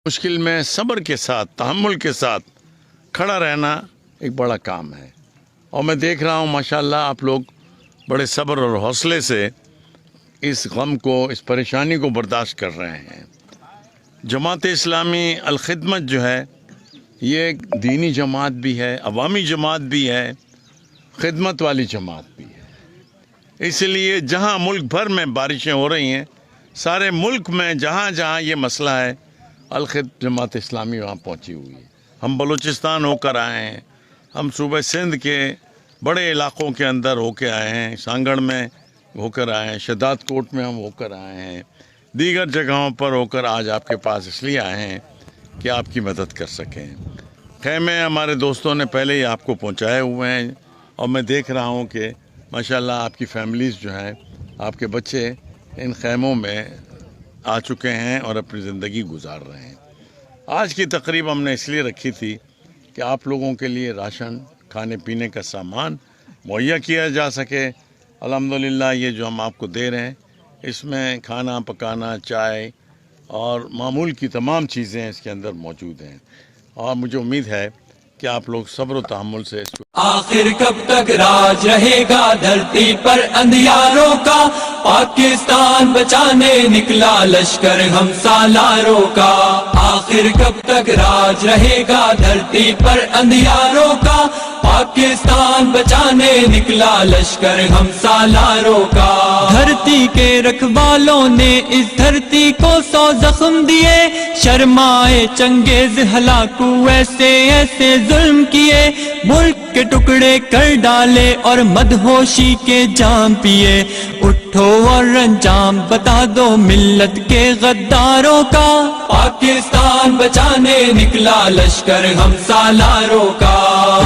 मुश्किल में सब्र के साथ, तहम्मुल के साथ खड़ा रहना एक बड़ा काम है। और मैं देख रहा हूँ माशाल्लाह आप लोग बड़े सब्र और हौसले से इस गम को, इस परेशानी को बर्दाश्त कर रहे हैं। जमात इस्लामी अल खिदमत जो है ये एक दीनी जमात भी है, अवामी जमात भी है, खिदमत वाली जमात भी है। इसलिए जहाँ मुल्क भर में बारिशें हो रही हैं, सारे मुल्क में जहाँ जहाँ ये मसला है, अल खिदमत जमात इस्लामी वहाँ पहुँची हुई है। हम बलूचिस्तान होकर आए हैं, हम सूबे सिंध के बड़े इलाक़ों के अंदर होकर आए हैं, सांगड़ में होकर आए हैं, शहदाद कोट में हम होकर आए हैं, दीगर जगहों पर होकर आज आपके पास इसलिए आए हैं कि आपकी मदद कर सकें। खैमे हमारे दोस्तों ने पहले ही आपको पहुंचाए हुए हैं और मैं देख रहा हूं कि माशाल्लाह आपकी फैमिलीज़ जो हैं, आपके बच्चे इन खैमों में आ चुके हैं और अपनी ज़िंदगी गुजार रहे हैं। आज की तकरीब हमने इसलिए रखी थी कि आप लोगों के लिए राशन, खाने पीने का सामान मुहैया किया जा सके। अल्हम्दुलिल्लाह ये जो हम आपको दे रहे हैं इसमें खाना पकाना, चाय और मामूल की तमाम चीज़ें इसके अंदर मौजूद हैं और मुझे उम्मीद है कि आप लोग सब्र और तहम्मुल से इसको। आखिर कब तक राज रहेगा धरती पर अंधियारों का, पाकिस्तान बचाने निकला लश्कर हम सालारों का। आखिर कब तक राज रहेगा धरती पर अंधियारों का, पाकिस्तान बचाने निकला लश्कर हम सालारों का। धरती के रखवालों ने इस धरती को 100 जख्म दिए, शर्माए चंगेज हलाकू ऐसे ऐसे जुल्म किए, मुल्क के टुकड़े कर डाले और मदहोशी के जाम पिए। उठो और अंजाम बता दो मिल्लत के गद्दारों का, पाकिस्तान बचाने निकला लश्कर हम सालारों का।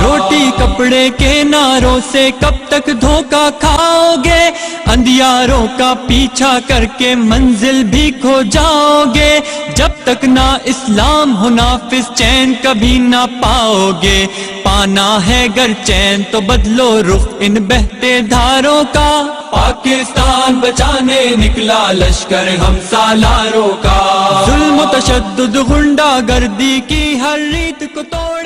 रोटी कपड़े के नारों से कब तक धोखा खाओगे, अंधियारों का पीछा करके मंजिल भी खो जाओगे। जब तक ना इस्लाम हो नाफिज चैन कभी ना पाओगे, पाना है गर चैन तो बदलो रुख इन बहते धारों का, पाकिस्तान बचाने निकला लश्कर हम सालारों का। जुल्म तशद्दुद गुंडागर्दी की हर रीत को तोड़